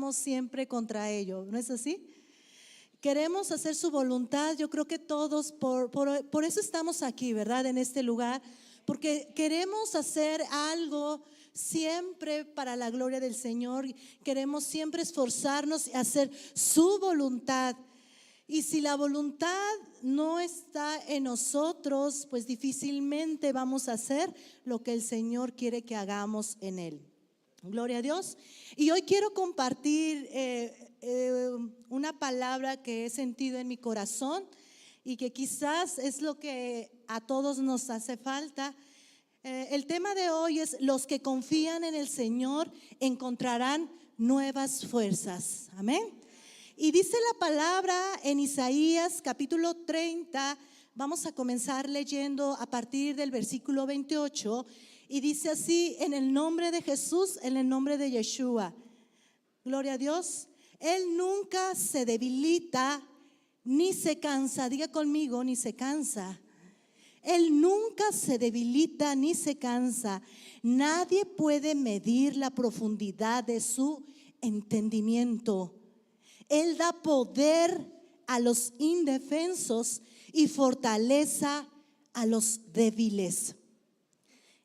luchamos siempre contra ello, ¿no es así? Queremos hacer su voluntad. Yo creo que todos, por eso estamos aquí, ¿verdad? En este lugar, porque queremos hacer algo siempre para la gloria del Señor. Queremos siempre esforzarnos y hacer su voluntad. Y si la voluntad no está en nosotros, pues difícilmente vamos a hacer lo que el Señor quiere que hagamos en Él. Gloria a Dios. Y hoy quiero compartir una palabra que he sentido en mi corazón y que quizás es lo que a todos nos hace falta. El tema de hoy es: los que confían en el Señor encontrarán nuevas fuerzas. Amén. Y dice la palabra en Isaías capítulo 30, vamos a comenzar leyendo a partir del versículo 28, y dice así: en el nombre de Jesús, en el nombre de Yeshua. Gloria a Dios. Él nunca se debilita ni se cansa. Diga conmigo: ni se cansa. Él nunca se debilita ni se cansa. Nadie puede medir la profundidad de su entendimiento. Él da poder a los indefensos y fortaleza a los débiles.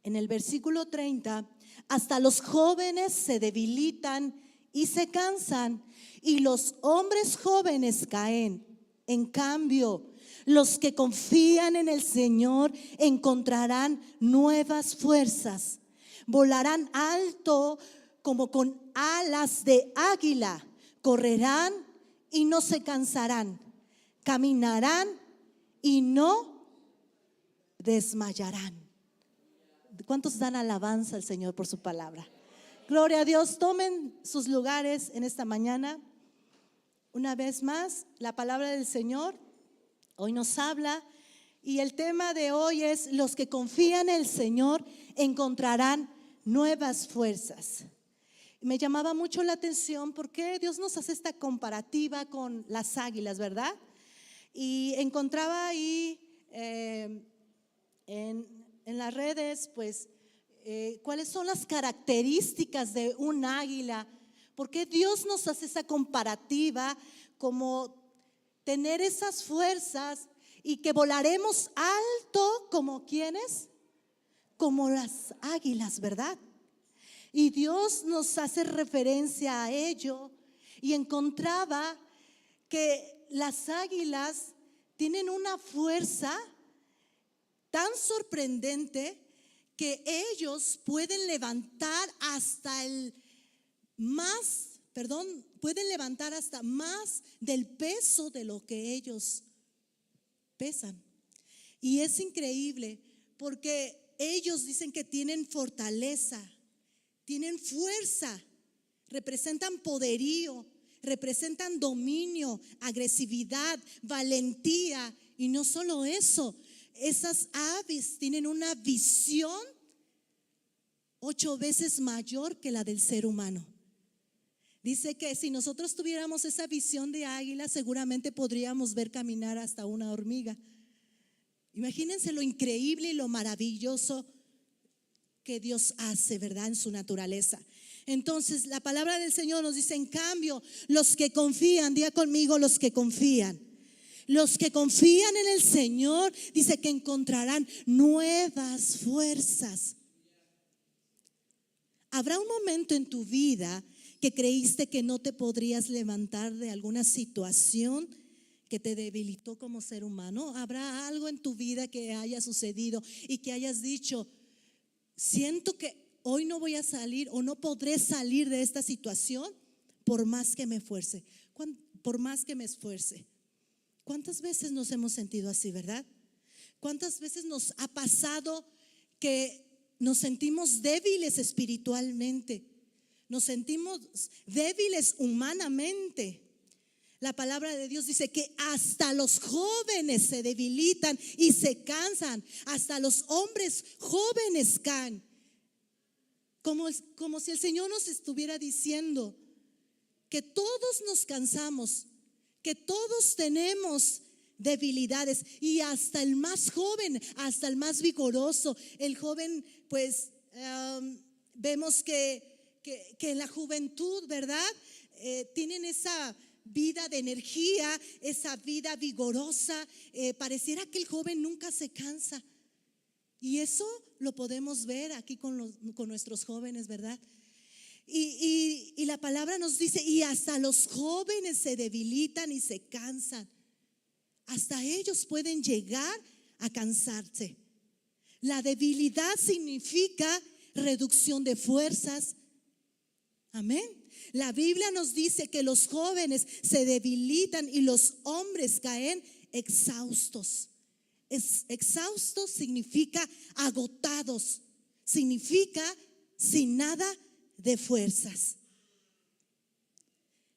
En el versículo 30, hasta los jóvenes se debilitan y se cansan, y los hombres jóvenes caen. En cambio, los que confían en el Señor encontrarán nuevas fuerzas. Volarán alto como con alas de águila. Correrán y no se cansarán. Caminarán y no desmayarán. ¿Cuántos dan alabanza al Señor por su palabra? Gloria a Dios. Tomen sus lugares en esta mañana. Una vez más, la palabra del Señor hoy nos habla, y el tema de hoy es: los que confían en el Señor encontrarán nuevas fuerzas. Me llamaba mucho la atención porque Dios nos hace esta comparativa con las águilas, ¿verdad? Y encontraba ahí en las redes, pues, cuáles son las características de un águila. Porque Dios nos hace esa comparativa, como tener esas fuerzas y que volaremos alto como ¿quiénes? Como las águilas, ¿verdad? Y Dios nos hace referencia a ello, y encontraba que las águilas tienen una fuerza tan sorprendente que ellos pueden levantar hasta pueden levantar hasta más del peso de lo que ellos pesan. Y es increíble porque ellos dicen que tienen fortaleza, tienen fuerza, representan poderío, representan dominio, agresividad, valentía. Y no solo eso, esas aves tienen una visión 8 veces mayor que la del ser humano. Dice que si nosotros tuviéramos esa visión de águila, seguramente podríamos ver caminar hasta una hormiga. Imagínense lo increíble y lo maravilloso que Dios hace, ¿verdad? En su naturaleza. Entonces la palabra del Señor nos dice: en cambio, los que confían, diga conmigo, los que confían. Los que confían en el Señor, dice que encontrarán nuevas fuerzas. Habrá un momento en tu vida que creíste que no te podrías levantar de alguna situación que te debilitó como ser humano. Habrá algo en tu vida que haya sucedido y que hayas dicho: siento que hoy no voy a salir o no podré salir de esta situación por más que me esfuerce. Por más que me esfuerce. ¿Cuántas veces nos hemos sentido así, verdad? ¿Cuántas veces nos ha pasado que nos sentimos débiles espiritualmente? Nos sentimos débiles humanamente. La palabra de Dios dice que hasta los jóvenes se debilitan y se cansan. Hasta los hombres jóvenes caen. Como si el Señor nos estuviera diciendo que todos nos cansamos, que todos tenemos debilidades, y hasta el más joven, hasta el más vigoroso. El joven, pues vemos que en la juventud, ¿verdad? tienen esa vida de energía, esa vida vigorosa. Pareciera que el joven nunca se cansa. Y eso lo podemos ver aquí con nuestros jóvenes, ¿verdad? Y la palabra nos dice, y hasta los jóvenes se debilitan y se cansan. Hasta ellos pueden llegar a cansarse. La debilidad significa reducción de fuerzas. Amén. La Biblia nos dice que los jóvenes se debilitan y los hombres caen exhaustos. Exhaustos significa agotados, significa sin nada de fuerzas.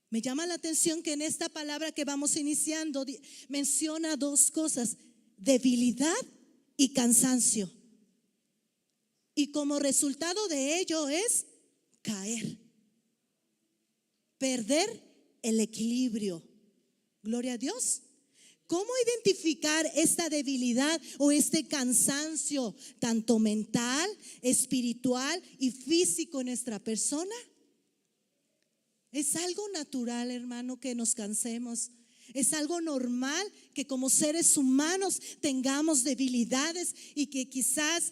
Me llama la atención que en esta palabra que vamos iniciando menciona dos cosas: debilidad y cansancio. Y como resultado de ello es caer, perder el equilibrio. Gloria a Dios. ¿Cómo identificar esta debilidad o este cansancio, tanto mental, espiritual y físico en nuestra persona? Es algo natural, hermano, que nos cansemos. Es algo normal que como seres humanos tengamos debilidades y que quizás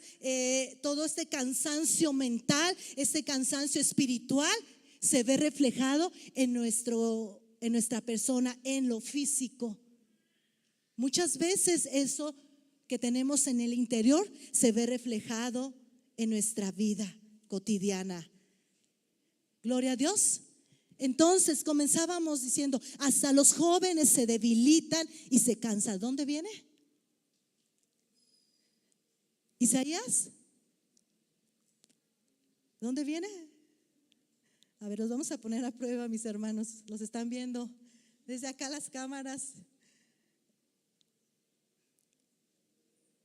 todo este cansancio mental, este cansancio espiritual se ve reflejado en nuestra persona, en lo físico. Muchas veces eso que tenemos en el interior se ve reflejado en nuestra vida cotidiana. Gloria a Dios. Entonces comenzábamos diciendo, hasta los jóvenes se debilitan y se cansan. ¿Dónde viene? Isaías. ¿Dónde viene? A ver, los vamos a poner a prueba, mis hermanos. Los están viendo desde acá las cámaras.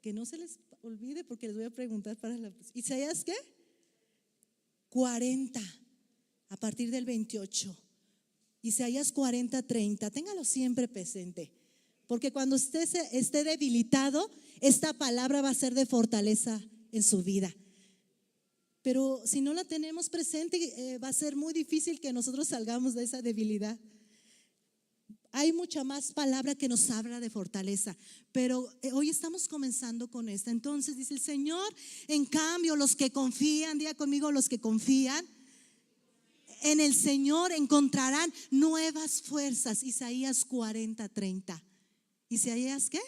Que no se les olvide porque les voy a preguntar para la... ¿Isaías qué? 40. A partir del 28. Isaías 40:30. Téngalo siempre presente. Porque cuando usted esté debilitado, esta palabra va a ser de fortaleza en su vida. Pero si no la tenemos presente, va a ser muy difícil que nosotros salgamos de esa debilidad. Hay mucha más palabra que nos habla de fortaleza, pero hoy estamos comenzando con esta. Entonces dice el Señor, en cambio, los que confían, diga conmigo, los que confían en el Señor encontrarán nuevas fuerzas. Isaías 40:30. ¿Isaías qué?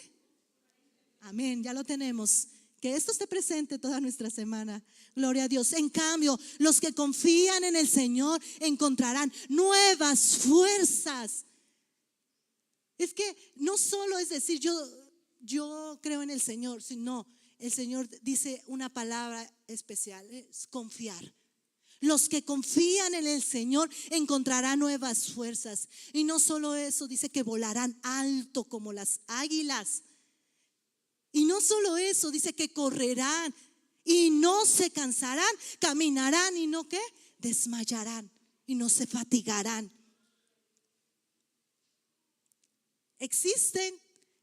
Amén, ya lo tenemos. Que esto esté presente toda nuestra semana. Gloria a Dios. En cambio, los que confían en el Señor encontrarán nuevas fuerzas. Es que no solo es decir yo creo en el Señor, sino el Señor dice una palabra especial, es confiar. Los que confían en el Señor encontrarán nuevas fuerzas. Y no solo eso, dice que volarán alto como las águilas. Y no solo eso, dice que correrán y no se cansarán, caminarán y no ¿qué? Desmayarán y no se fatigarán. Existen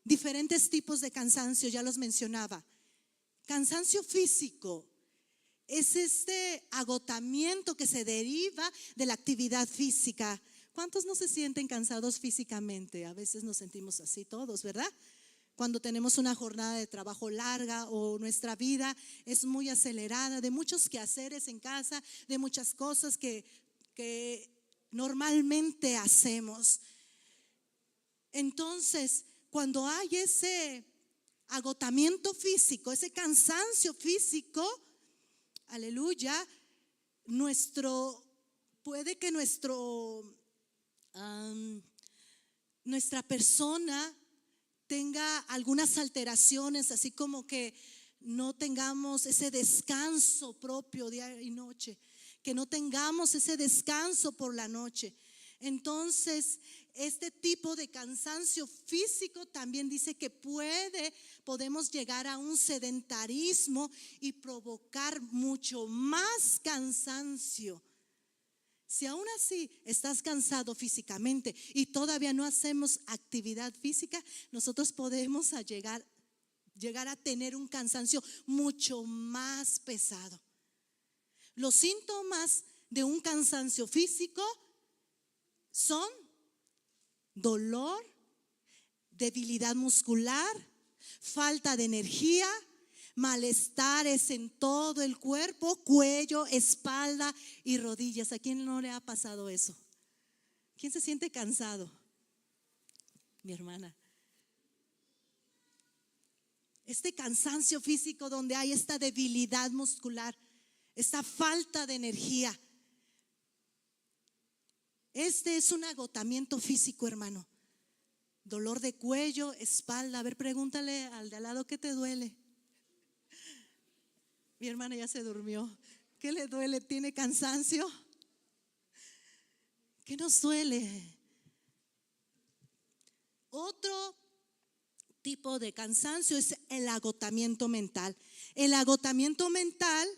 diferentes tipos de cansancio, ya los mencionaba. Cansancio físico es este agotamiento que se deriva de la actividad física. ¿Cuántos no se sienten cansados físicamente? A veces nos sentimos así todos, ¿verdad? Cuando tenemos una jornada de trabajo larga o nuestra vida es muy acelerada, de muchos quehaceres en casa, de muchas cosas que normalmente hacemos. Entonces, cuando hay ese agotamiento físico, ese cansancio físico, aleluya, puede que nuestra persona tenga algunas alteraciones, así como que no tengamos ese descanso propio día y noche, que no tengamos ese descanso por la noche. Entonces, este tipo de cansancio físico también dice que podemos llegar a un sedentarismo y provocar mucho más cansancio. Si aún así estás cansado físicamente y todavía no hacemos actividad física, nosotros podemos llegar a tener un cansancio mucho más pesado. Los síntomas de un cansancio físico son dolor, debilidad muscular, falta de energía, malestares en todo el cuerpo, cuello, espalda y rodillas. ¿A quién no le ha pasado eso? ¿Quién se siente cansado? Mi hermana. Este cansancio físico donde hay esta debilidad muscular, esta falta de energía. Este es un agotamiento físico, hermano. Dolor de cuello, espalda. A ver, pregúntale al de al lado, ¿qué te duele? Mi hermana ya se durmió. ¿Qué le duele? ¿Tiene cansancio? ¿Qué nos duele? Otro tipo de cansancio es el agotamiento mental. El agotamiento mental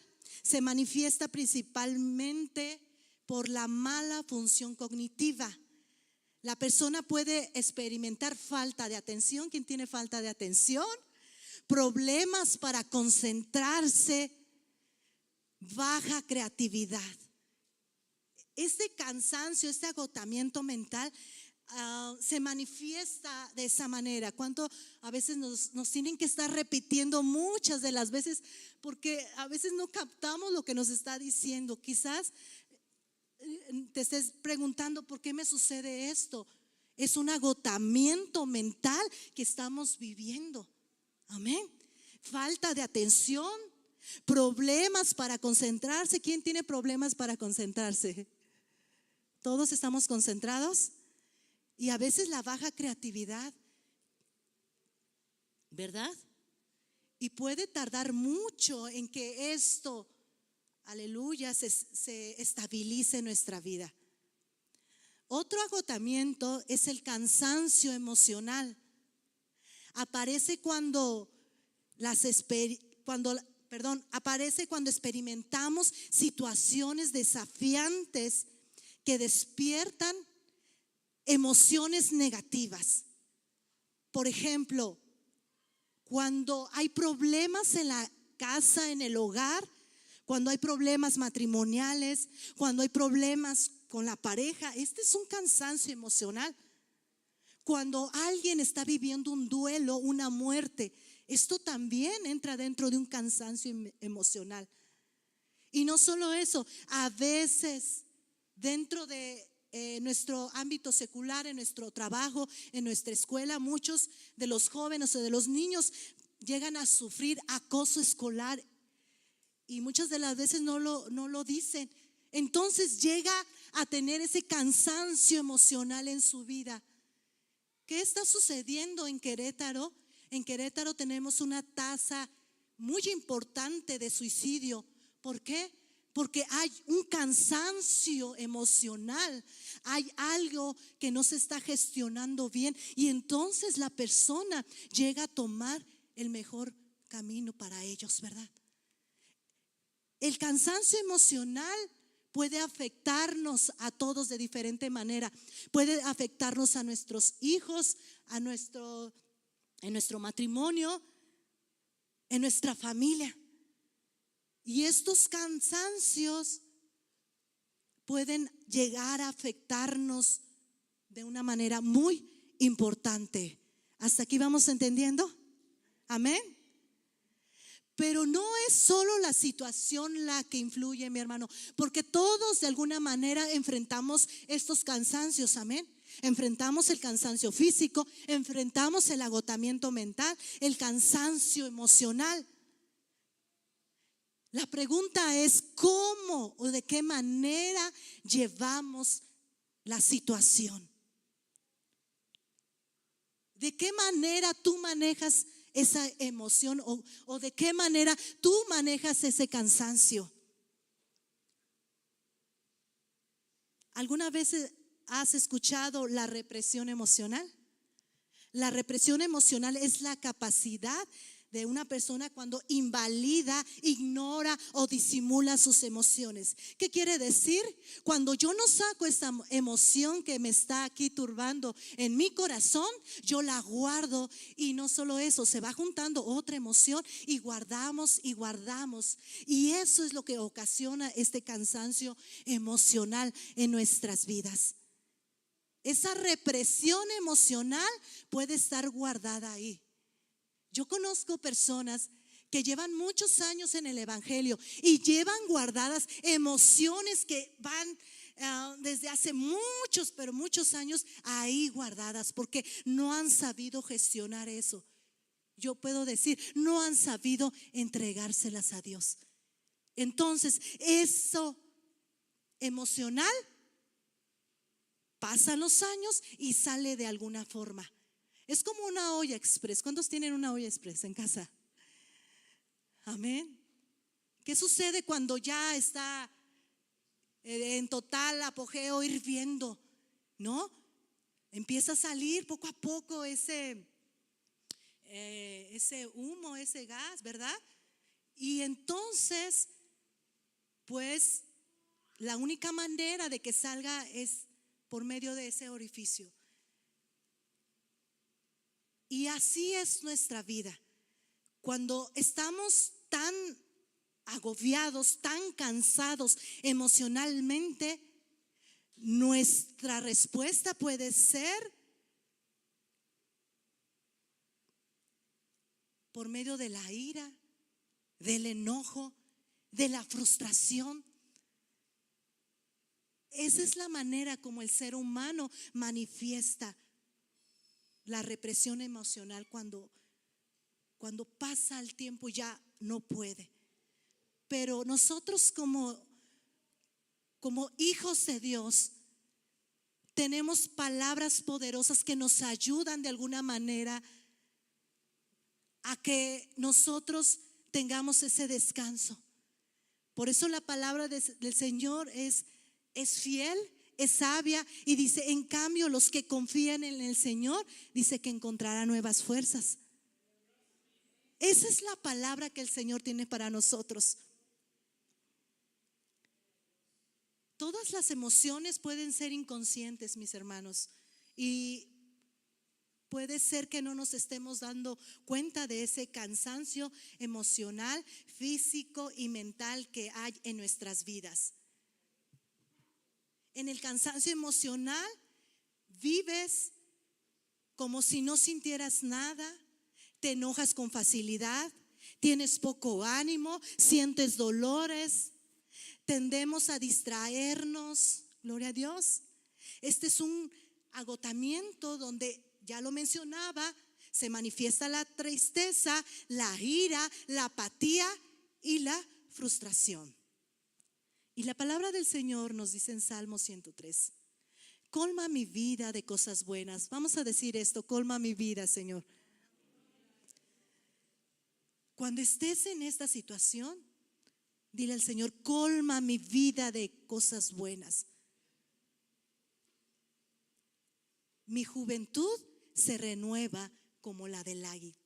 se manifiesta principalmente por la mala función cognitiva. La persona puede experimentar falta de atención. ¿Quién tiene falta de atención? Problemas para concentrarse, baja creatividad. Este cansancio, este agotamiento mental se manifiesta de esa manera. ¿Cuánto a veces nos tienen que estar repitiendo muchas de las veces? Porque a veces no captamos lo que nos está diciendo. Quizás te estés preguntando, ¿por qué me sucede esto? Es un agotamiento mental que estamos viviendo. Amén. Falta de atención, problemas para concentrarse. ¿Quién tiene problemas para concentrarse? ¿Todos estamos concentrados? Y a veces la baja creatividad, ¿verdad? Y puede tardar mucho en que esto, aleluya, se estabilice en nuestra vida. Otro agotamiento es el cansancio emocional. Aparece cuando experimentamos situaciones desafiantes que despiertan emociones negativas. Por ejemplo, cuando hay problemas en la casa, en el hogar, cuando hay problemas matrimoniales, cuando hay problemas con la pareja, este es un cansancio emocional. Cuando alguien está viviendo un duelo, una muerte, esto también entra dentro de un cansancio emocional. Y no solo eso, a veces dentro de nuestro ámbito secular, en nuestro trabajo, en nuestra escuela, muchos de los jóvenes o de los niños llegan a sufrir acoso escolar y muchas de las veces no lo dicen. Entonces llega a tener ese cansancio emocional en su vida. ¿Qué está sucediendo en Querétaro? En Querétaro tenemos una tasa muy importante de suicidio. ¿Por qué? Porque hay un cansancio emocional, hay algo que no se está gestionando bien y entonces la persona llega a tomar el mejor camino para ellos, ¿verdad? El cansancio emocional puede afectarnos a todos de diferente manera. Puede afectarnos a nuestros hijos, en nuestro matrimonio, en nuestra familia. Y estos cansancios pueden llegar a afectarnos de una manera muy importante. ¿Hasta aquí vamos entendiendo? Amén. Pero no es solo la situación la que influye, mi hermano, porque todos de alguna manera enfrentamos estos cansancios. Amén. Enfrentamos el cansancio físico, enfrentamos el agotamiento mental, el cansancio emocional. La pregunta es cómo o de qué manera llevamos la situación. ¿De qué manera tú manejas esa emoción o de qué manera tú manejas ese cansancio? ¿Alguna vez has escuchado la represión emocional? La represión emocional es la capacidad de una persona cuando invalida, ignora o disimula sus emociones. ¿Qué quiere decir? Cuando yo no saco esta emoción que me está aquí turbando en mi corazón, yo la guardo y no solo eso, se va juntando otra emoción y guardamos y guardamos. Y eso es lo que ocasiona este cansancio emocional en nuestras vidas. esa represión emocional puede estar guardada ahí. Yo conozco personas que llevan muchos años en el evangelio y llevan guardadas emociones que van desde hace muchos, pero muchos años ahí guardadas, porque no han sabido gestionar eso. Yo puedo decir, no han sabido entregárselas a Dios. Entonces, eso emocional, pasan los años y sale de alguna forma. Es como una olla express. ¿Cuántos tienen una olla express en casa? Amén. ¿Qué sucede cuando ya está en total apogeo hirviendo? ¿No? Empieza a salir poco a poco ese humo, ese gas, ¿verdad? Y entonces, pues, la única manera de que salga es por medio de ese orificio. Y así es nuestra vida. Cuando estamos tan agobiados, tan cansados emocionalmente, nuestra respuesta puede ser por medio de la ira, del enojo, de la frustración. Esa es la manera como el ser humano manifiesta la represión emocional cuando pasa el tiempo ya no puede. Pero nosotros como hijos de Dios tenemos palabras poderosas que nos ayudan de alguna manera a que nosotros tengamos ese descanso. Por eso la palabra del Señor es fiel, es sabia, y dice, en cambio los que confían en el Señor, dice que encontrará nuevas fuerzas. Esa es la palabra que el Señor tiene para nosotros. Todas las emociones pueden ser inconscientes, mis hermanos, y puede ser que no nos estemos dando cuenta de ese cansancio emocional, físico y mental que hay en nuestras vidas. En el cansancio emocional vives como si no sintieras nada, te enojas con facilidad, tienes poco ánimo, sientes dolores, tendemos a distraernos. Gloria a Dios. Este es un agotamiento donde, ya lo mencionaba, se manifiesta la tristeza, la ira, la apatía y la frustración. Y la palabra del Señor nos dice en Salmo 103: colma mi vida de cosas buenas. Vamos a decir esto: colma mi vida, Señor. Cuando estés en esta situación, dile al Señor: colma mi vida de cosas buenas. Mi juventud se renueva como la del águila.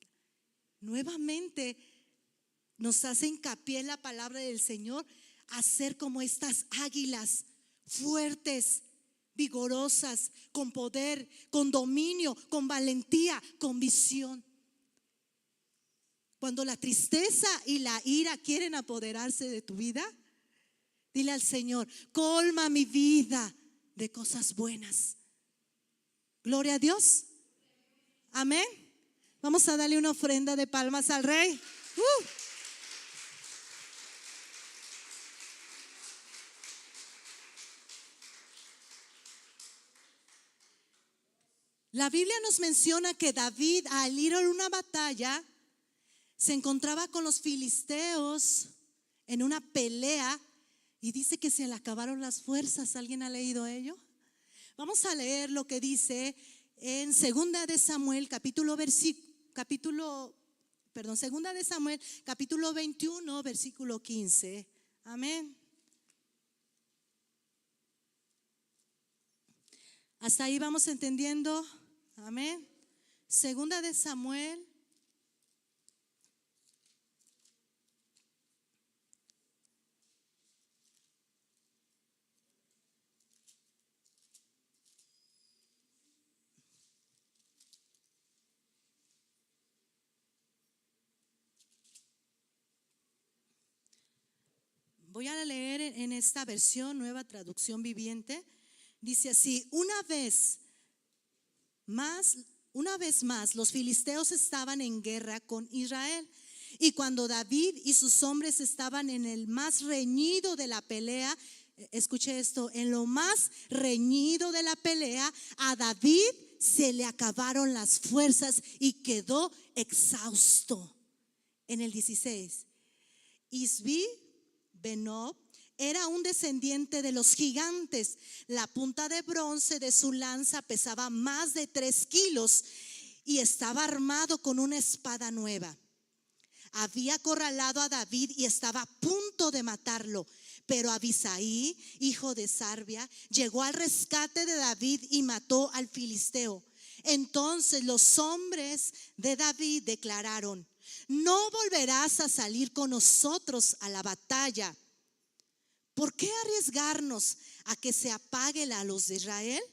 Nuevamente nos hace hincapié en la palabra del Señor a ser como estas águilas, fuertes, vigorosas, con poder, con dominio, con valentía, con visión. Cuando la tristeza y la ira quieren apoderarse de tu vida, dile al Señor: colma mi vida de cosas buenas. Gloria a Dios. Amén. Vamos a darle una ofrenda de palmas al Rey. La Biblia nos menciona que David, al ir a una batalla, se encontraba con los filisteos en una pelea y dice que se le acabaron las fuerzas. ¿Alguien ha leído ello? Vamos a leer lo que dice en Segunda de Samuel, capítulo 21, versículo 15. Amén. Hasta ahí vamos entendiendo. Amén. Segunda de Samuel, voy a leer en esta versión, Nueva Traducción Viviente. Dice así: una vez Más, una vez más, los filisteos estaban en guerra con Israel. Y cuando David y sus hombres estaban en el más reñido de la pelea, escuche esto, en lo más reñido de la pelea, a David se le acabaron las fuerzas y quedó exhausto. En el 16, Isbi Benob era un descendiente de los gigantes. La punta de bronce de su lanza pesaba más de 3 kilos y estaba armado con una espada nueva. Había acorralado a David y estaba a punto de matarlo. Pero Abisai, hijo de Sarbia, llegó al rescate de David y mató al filisteo. Entonces los hombres de David declararon: no volverás a salir con nosotros a la batalla. ¿Por qué arriesgarnos a que se apague la luz de Israel?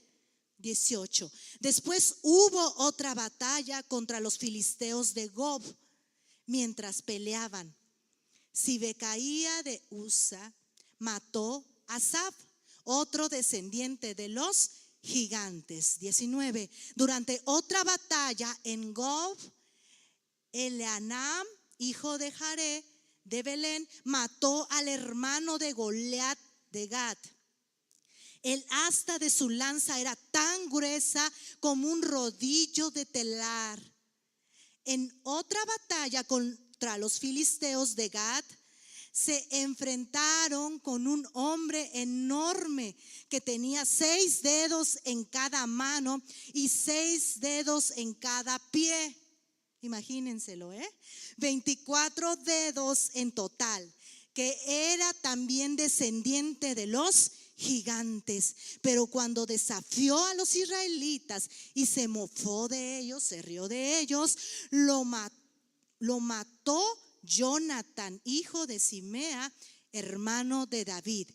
18. Después hubo otra batalla contra los filisteos de Gob. Mientras peleaban, Sibecaía de Usa mató a Sab, otro descendiente de los gigantes. 19. Durante otra batalla en Gob, Eleanam, hijo de Jaré de Belén, mató al hermano de Goliat de Gat. El asta de su lanza era tan gruesa como un rodillo de telar. En otra batalla contra los filisteos de Gat, se enfrentaron con un hombre enorme que tenía 6 dedos en cada mano y 6 dedos en cada pie. Imagínenselo, 24 dedos en total, que era también descendiente de los gigantes. Pero cuando desafió a los israelitas y se mofó de ellos, se rió de ellos, lo mató Jonatán, hijo de Simea, hermano de David.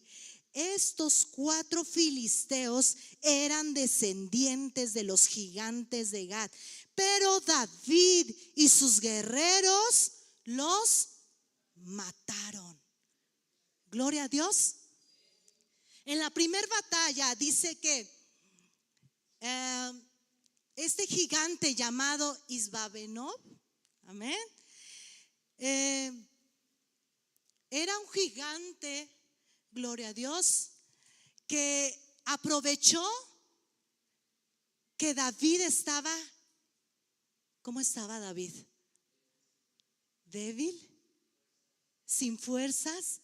Estos 4 filisteos eran descendientes de los gigantes de Gad, pero David y sus guerreros los mataron. Gloria a Dios. En la primera batalla dice que este gigante llamado Isbabenob, amén, era un gigante, gloria a Dios, que aprovechó que David estaba, ¿cómo estaba David? Débil, sin fuerzas,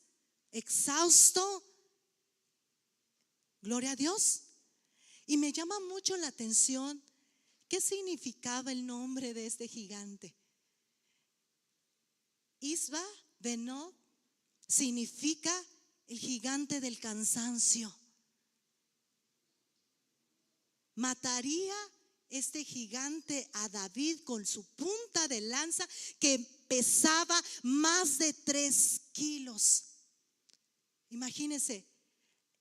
exhausto. Gloria a Dios. Y me llama mucho la atención qué significaba el nombre de este gigante. Isba Benob significa el gigante del cansancio. Mataría este gigante a David con su punta de lanza que pesaba más de 3 kilos. Imagínense.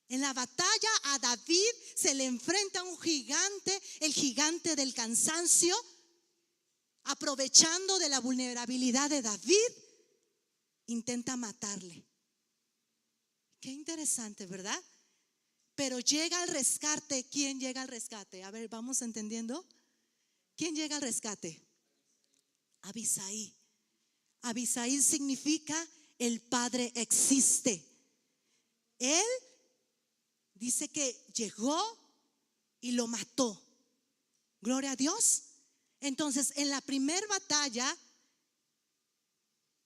En la batalla a David se le enfrenta un gigante, el gigante del cansancio, aprovechando de la vulnerabilidad de David, intenta matarle. Qué interesante, ¿verdad? Pero llega al rescate. ¿Quién llega al rescate? A ver, vamos entendiendo. ¿Quién llega al rescate? Abisai. Abisai significa el Padre existe. Él dice que llegó y lo mató. Gloria a Dios. Entonces, en la primera batalla,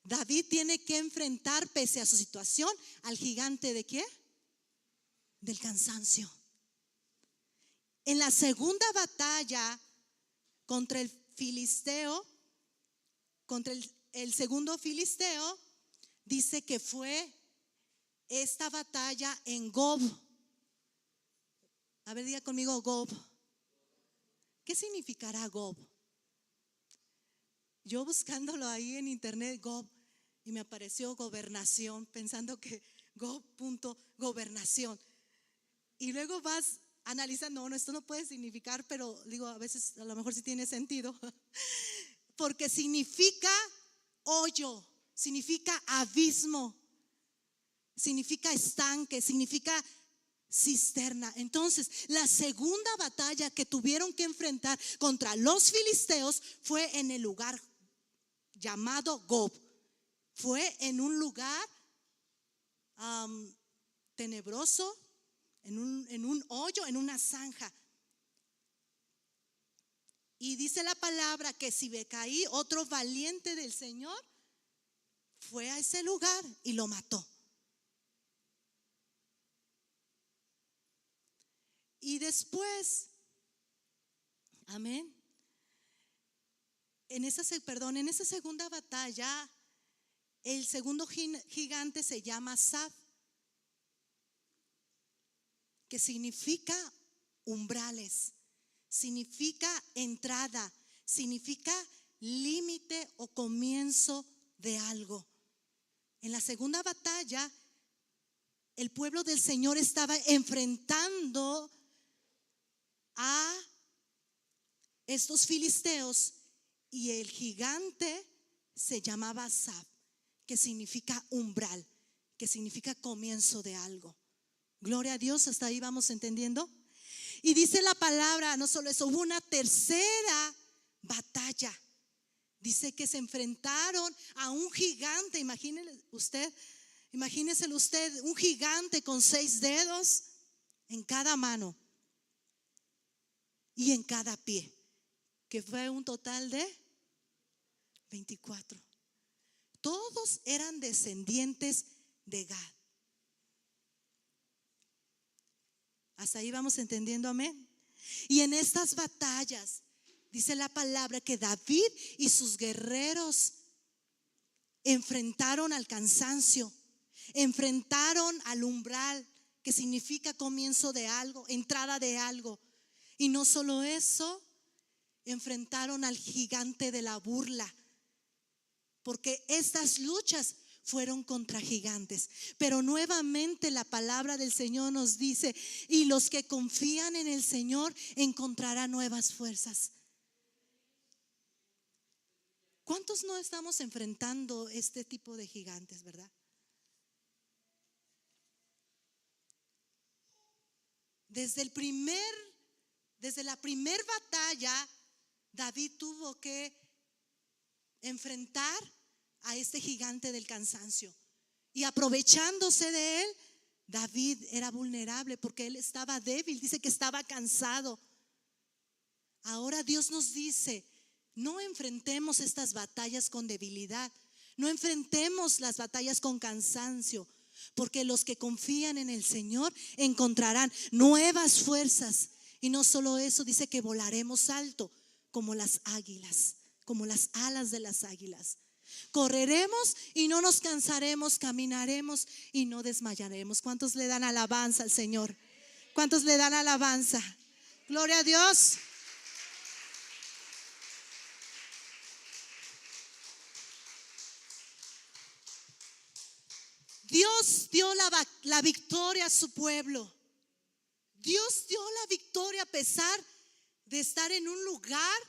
David tiene que enfrentar, pese a su situación, al gigante ¿de qué? Del cansancio. En la segunda batalla contra el filisteo, contra el segundo filisteo, dice que fue esta batalla en Gob. A ver, diga conmigo Gob. ¿Qué significará Gob? Yo buscándolo ahí en internet, Gob, y me apareció gobernación, pensando que Gob.gobernación. Y luego vas analizando, no, esto no puede significar, pero digo, a veces a lo mejor sí tiene sentido. Porque significa hoyo, significa abismo, significa estanque, significa cisterna. Entonces, la segunda batalla que tuvieron que enfrentar contra los filisteos fue en el lugar llamado Gob. Fue en un lugar tenebroso, en un hoyo, en una zanja. Y dice la palabra que Sibecaí, otro valiente del Señor, fue a ese lugar y lo mató. Y después, amén, en esa segunda batalla, el segundo gigante se llama Sab, que significa umbrales, significa entrada, significa límite o comienzo de algo. En la segunda batalla, el pueblo del Señor estaba enfrentando a estos filisteos y el gigante se llamaba Sab, que significa umbral, que significa comienzo de algo. Gloria a Dios, hasta ahí vamos entendiendo. Y dice la palabra, no solo eso, hubo una tercera batalla. Dice que se enfrentaron a un gigante. Imagínese usted, un gigante con 6 dedos en cada mano y en cada pie, que fue un total de 24. Todos eran descendientes de Gad. Hasta ahí vamos entendiendo, amén. Y en estas batallas dice la palabra que David y sus guerreros enfrentaron al cansancio, enfrentaron al umbral, que significa comienzo de algo, entrada de algo. Y no solo eso, enfrentaron al gigante de la burla, porque estas luchas fueron contra gigantes. Pero nuevamente la palabra del Señor nos dice: y los que confían en el Señor encontrarán nuevas fuerzas. ¿Cuántos no estamos enfrentando este tipo de gigantes, verdad? Desde la primer batalla, David tuvo que enfrentar a este gigante del cansancio. Y aprovechándose de él, David era vulnerable porque él estaba débil, dice que estaba cansado. Ahora Dios nos dice: no enfrentemos estas batallas con debilidad, no enfrentemos las batallas con cansancio, porque los que confían en el Señor encontrarán nuevas fuerzas. Y no solo eso, dice que volaremos alto como las águilas, como las alas de las águilas. Correremos y no nos cansaremos, caminaremos y no desmayaremos. ¿Cuántos le dan alabanza al Señor? ¿Cuántos le dan alabanza? Gloria a Dios. Dios dio la victoria a su pueblo. Dios dio la victoria a pesar de estar en un lugar,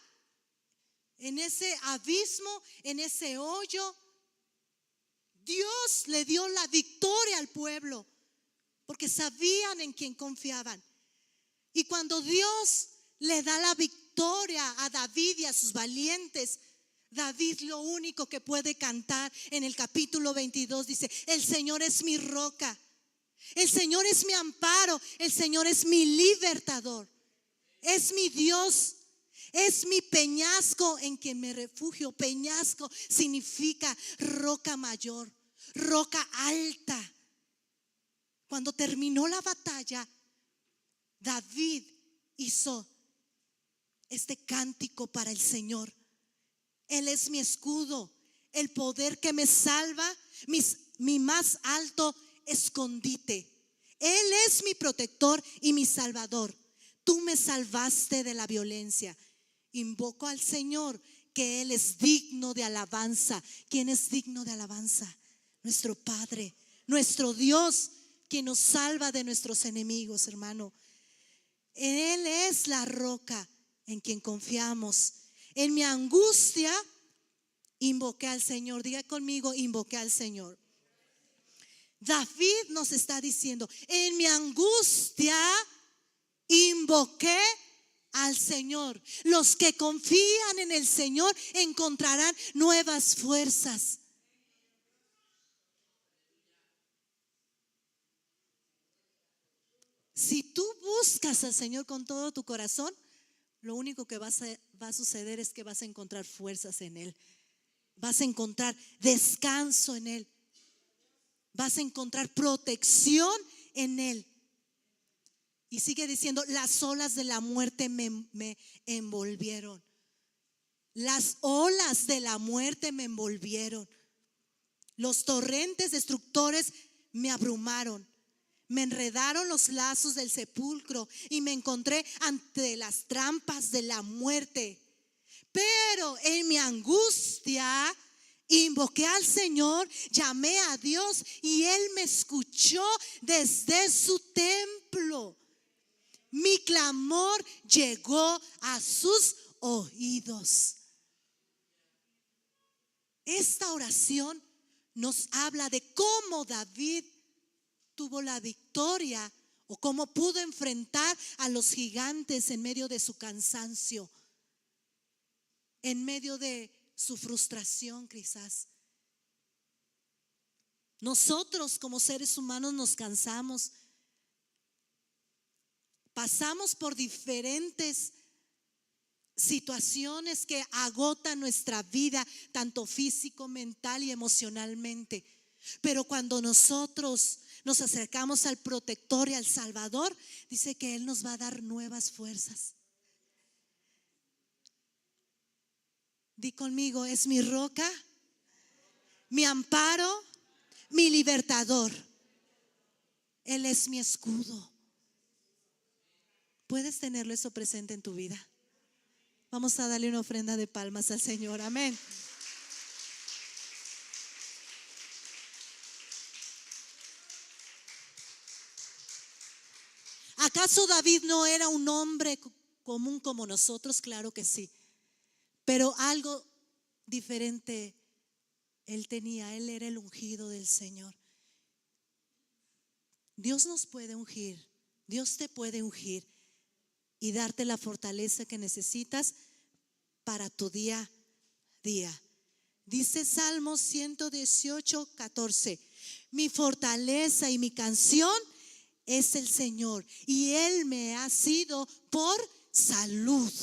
en ese abismo, en ese hoyo. Dios le dio la victoria al pueblo porque sabían en quién confiaban. Y cuando Dios le da la victoria a David y a sus valientes, David lo único que puede cantar en el capítulo 22 dice: el Señor es mi roca, el Señor es mi amparo, el Señor es mi libertador, es mi Dios, es mi peñasco en quien me refugio. Peñasco significa roca mayor, roca alta. Cuando terminó la batalla, David hizo este cántico para el Señor. Él es mi escudo, el poder que me salva, mi más alto escondite. Él es mi protector y mi salvador. Tú me salvaste de la violencia. Invoco al Señor, que Él es digno de alabanza. ¿Quién es digno de alabanza? Nuestro Padre, nuestro Dios, quien nos salva de nuestros enemigos, hermano. Él es la roca en quien confiamos. En mi angustia invoqué al Señor. Diga conmigo: invoqué al Señor. David nos está diciendo: en mi angustia invoqué al Señor. Los que confían en el Señor encontrarán nuevas fuerzas. Si tú buscas al Señor con todo tu corazón, lo único que va a suceder es que vas a encontrar fuerzas en Él. Vas a encontrar descanso en Él. Vas a encontrar protección en Él. Y sigue diciendo: las olas de la muerte me envolvieron. Las olas de la muerte me envolvieron. Los torrentes destructores me abrumaron. Me enredaron los lazos del sepulcro y me encontré ante las trampas de la muerte. Pero en mi angustia invoqué al Señor, llamé a Dios y Él me escuchó desde su templo. Mi clamor llegó a sus oídos. Esta oración nos habla de cómo David tuvo la victoria o cómo pudo enfrentar a los gigantes en medio de su cansancio, en medio de su frustración quizás. Nosotros como seres humanos nos cansamos, pasamos por diferentes situaciones que agotan nuestra vida, tanto físico, mental y emocionalmente. Pero cuando nosotros nos acercamos al protector y al Salvador, dice que Él nos va a dar nuevas fuerzas. Di conmigo: es mi roca, mi amparo, mi libertador. Él es mi escudo. ¿Puedes tenerlo eso presente en tu vida? Vamos a darle una ofrenda de palmas al Señor. Amén. ¿Acaso David no era un hombre común como nosotros? Claro que sí. Pero algo diferente él tenía. Él era el ungido del Señor. Dios nos puede ungir. Dios te puede ungir y darte la fortaleza que necesitas para tu día a día. Dice Salmos 118, 14: mi fortaleza y mi canción es el Señor, y Él me ha sido por salud.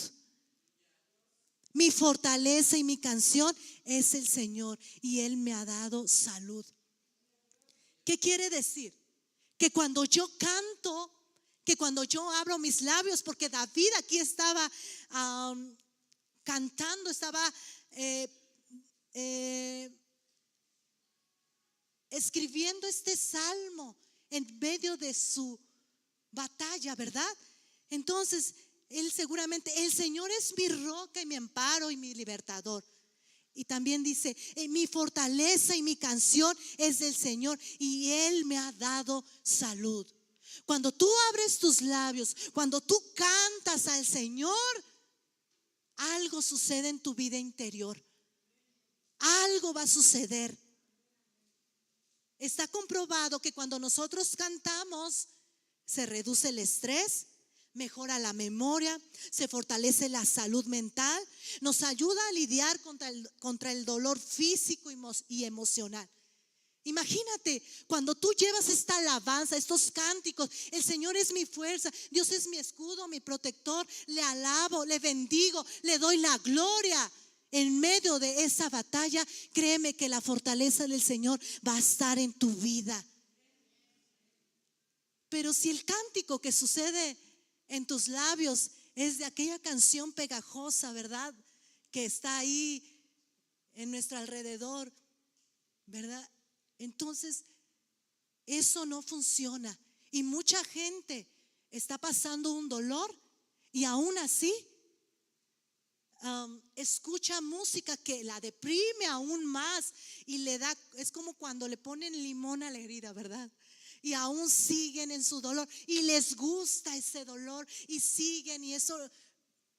Mi fortaleza y mi canción es el Señor, y Él me ha dado salud. ¿Qué quiere decir? Que cuando yo canto, que cuando yo abro mis labios, porque David aquí estaba cantando, estaba escribiendo este salmo en medio de su batalla, ¿verdad? Entonces, él seguramente: el Señor es mi roca y mi amparo y mi libertador. Y también dice: mi fortaleza y mi canción es del Señor, y Él me ha dado salud. Cuando tú abres tus labios, cuando tú cantas al Señor, algo sucede en tu vida interior. Algo va a suceder. Está comprobado que cuando nosotros cantamos, se reduce el estrés, mejora la memoria, se fortalece la salud mental, nos ayuda a lidiar contra el dolor físico y emocional. Imagínate cuando tú llevas esta alabanza, estos cánticos: el Señor es mi fuerza, Dios es mi escudo, mi protector, le alabo, le bendigo, le doy la gloria. En medio de esa batalla, créeme que la fortaleza del Señor va a estar en tu vida. Pero si el cántico que sucede en tus labios es de aquella canción pegajosa, ¿verdad?, que está ahí en nuestro alrededor, ¿verdad? Entonces eso no funciona. Y mucha gente está pasando un dolor y aún así escucha música que la deprime aún más y le da, es como cuando le ponen limón a la herida, ¿verdad? Y aún siguen en su dolor y les gusta ese dolor y siguen, y eso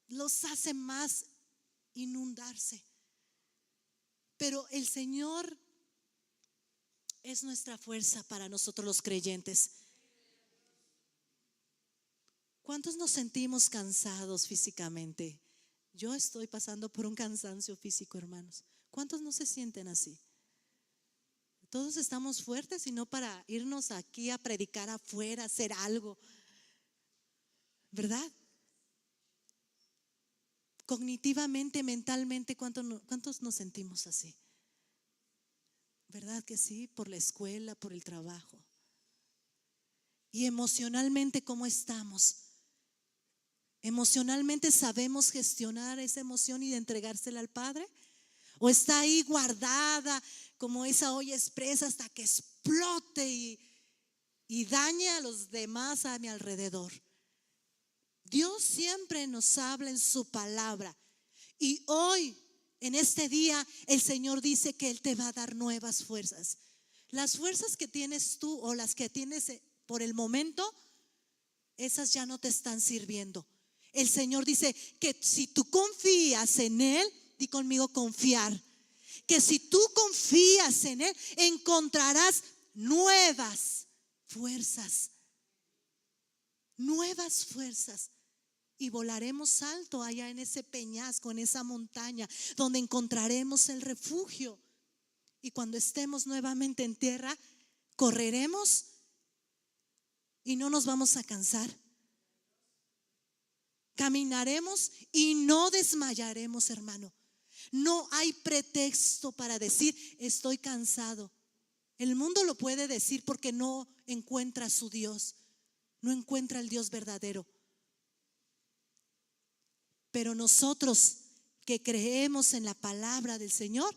los hace más inundarse. Pero el Señor es nuestra fuerza para nosotros los creyentes. ¿Cuántos nos sentimos cansados físicamente? Yo estoy pasando por un cansancio físico, hermanos. ¿Cuántos no se sienten así? Todos estamos fuertes y no para irnos aquí a predicar afuera, a hacer algo, ¿verdad? Cognitivamente, mentalmente, ¿cuántos nos sentimos así? ¿Verdad que sí? Por la escuela, por el trabajo. Y emocionalmente, ¿cómo estamos? ¿Emocionalmente sabemos gestionar esa emoción y de entregársela al Padre? ¿O está ahí guardada como esa olla expresa hasta que explote y dañe a los demás a mi alrededor? Dios siempre nos habla en su palabra. Y hoy, en este día, el Señor dice que Él te va a dar nuevas fuerzas. Las fuerzas que tienes tú o las que tienes por el momento, esas ya no te están sirviendo. El Señor dice que si tú confías en Él, di conmigo confiar, que si tú confías en Él, encontrarás nuevas fuerzas. Nuevas fuerzas. Y volaremos alto allá en ese peñasco, en esa montaña, donde encontraremos el refugio. Y cuando estemos nuevamente en tierra, correremos y no nos vamos a cansar. Caminaremos y no desmayaremos, hermano. No hay pretexto para decir estoy cansado. El mundo lo puede decir porque no encuentra a su Dios, no encuentra al Dios verdadero. Pero nosotros que creemos en la palabra del Señor,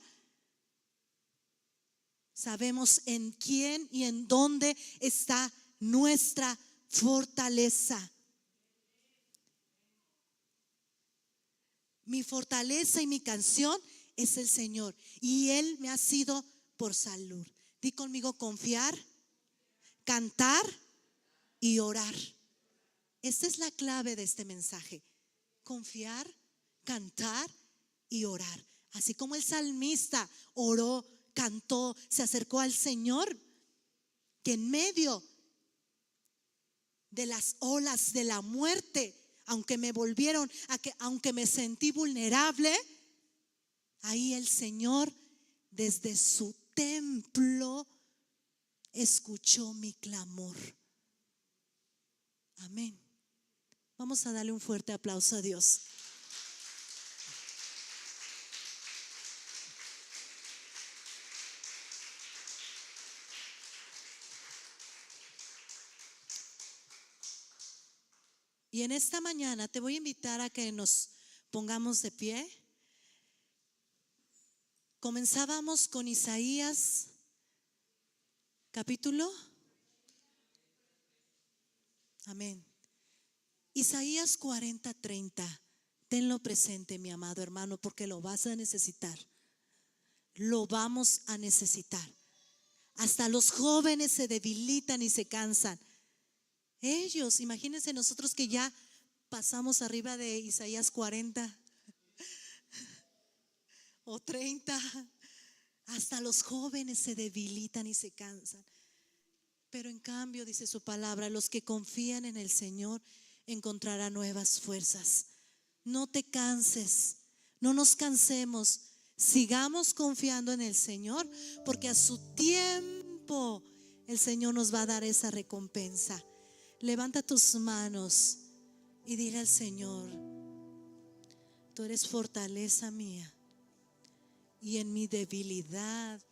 sabemos en quién y en dónde está nuestra fortaleza. Mi fortaleza y mi canción es el Señor, y Él me ha sido por salud. Di conmigo confiar, cantar y orar. Esta es la clave de este mensaje. Confiar, cantar y orar. Así como el salmista oró, cantó, se acercó al Señor, que en medio de las olas de la muerte, aunque me volvieron aunque me sentí vulnerable, ahí el Señor desde su templo escuchó mi clamor. Amén. Vamos a darle un fuerte aplauso a Dios. Y en esta mañana te voy a invitar a que nos pongamos de pie. Comenzábamos con Isaías capítulo. Amén. Isaías 40:30. Tenlo presente, mi amado hermano, porque lo vas a necesitar. Lo vamos a necesitar. Hasta los jóvenes se debilitan y se cansan. Ellos, imagínense nosotros que ya pasamos arriba de Isaías 40 o 30. Hasta los jóvenes se debilitan y se cansan. Pero en cambio, dice su palabra, los que confían en el Señor encontrarán nuevas fuerzas. No te canses, no nos cansemos. Sigamos confiando en el Señor, porque a su tiempo el Señor nos va a dar esa recompensa. Levanta tus manos y dile al Señor: tú eres fortaleza mía, y en mi debilidad,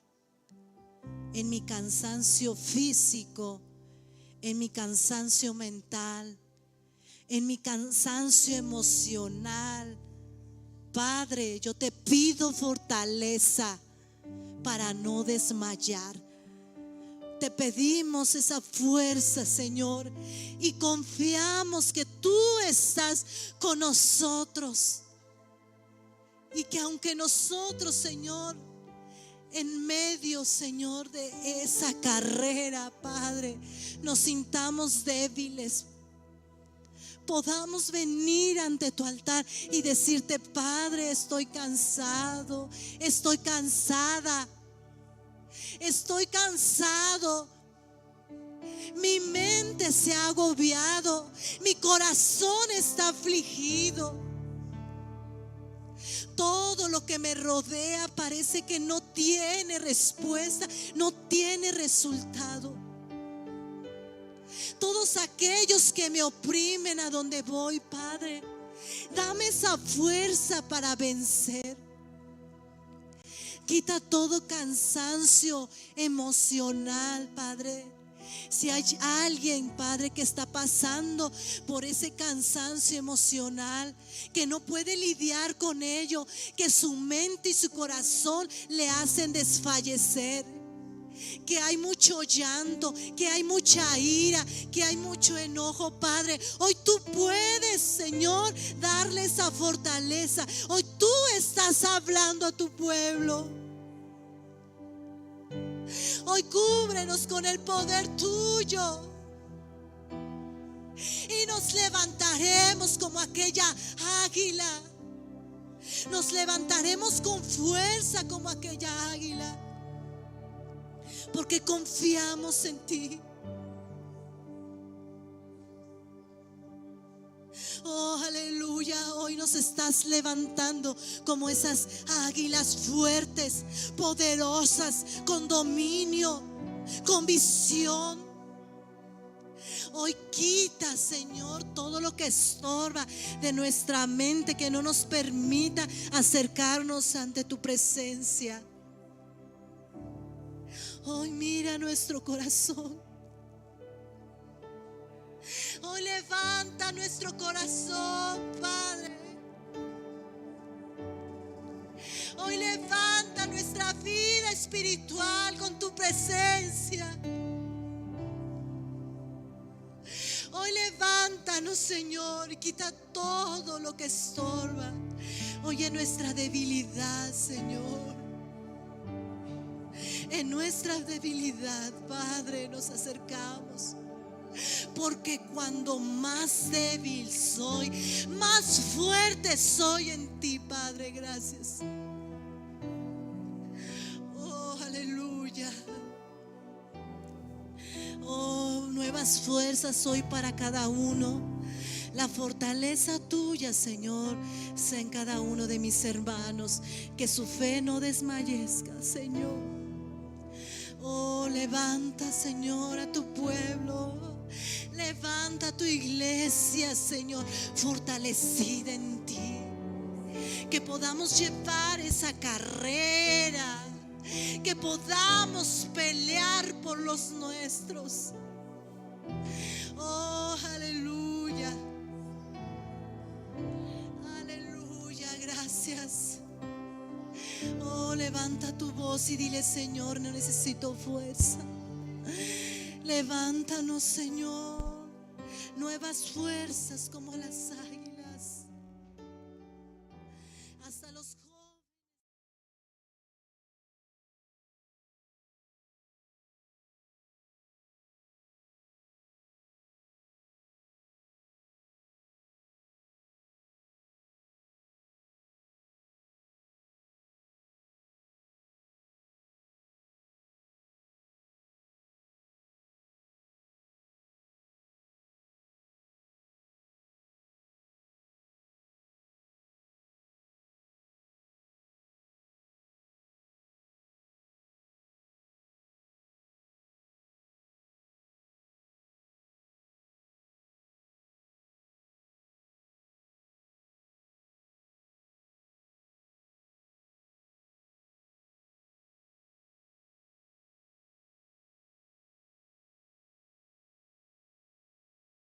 en mi cansancio físico, en mi cansancio mental, en mi cansancio emocional, Padre, yo te pido fortaleza para no desmayar. Te pedimos esa fuerza, Señor, y confiamos que tú estás con nosotros. Y que aunque nosotros, Señor, en medio, Señor, de esa carrera, Padre, nos sintamos débiles, podamos venir ante tu altar y decirte: Padre, estoy cansado, estoy cansada, estoy cansado, mi mente se ha agobiado, mi corazón está afligido. Todo lo que me rodea parece que no tiene respuesta, no tiene resultado. Todos aquellos que me oprimen a donde voy, Padre, dame esa fuerza para vencer. Quita todo cansancio emocional, Padre. Si hay alguien, Padre, que está pasando por ese cansancio emocional, que no puede lidiar con ello, que su mente y su corazón le hacen desfallecer, que hay mucho llanto, que hay mucha ira, que hay mucho enojo, Padre, hoy tú puedes, Señor, darle esa fortaleza. Hoy tú estás hablando a tu pueblo. Hoy cúbrenos con el poder tuyo y nos levantaremos como aquella águila. Nos levantaremos con fuerza como aquella águila, porque confiamos en ti. Oh, aleluya. Hoy nos estás levantando como esas águilas fuertes, poderosas, con dominio, con visión. Hoy quita, Señor, todo lo que estorba de nuestra mente, que no nos permita acercarnos ante tu presencia. Hoy mira nuestro corazón. Hoy levanta nuestro corazón, Padre. Hoy levanta nuestra vida espiritual con tu presencia. Hoy levántanos, Señor, y quita todo lo que estorba. Hoy en nuestra debilidad, Señor, en nuestra debilidad, Padre, nos acercamos. Porque cuando más débil soy, más fuerte soy en ti, Padre. Gracias. Oh, aleluya. Oh, nuevas fuerzas hoy para cada uno. La fortaleza tuya, Señor, sea en cada uno de mis hermanos. Que su fe no desmayezca, Señor. Oh, levanta, Señor, a tu pueblo. Levanta tu iglesia, Señor, fortalecida en ti. Que podamos llevar esa carrera, que podamos pelear por los nuestros. Oh, aleluya. Aleluya, gracias. Oh, levanta tu voz y dile: Señor, no necesito fuerza. Levántanos, Señor, nuevas fuerzas como las águilas.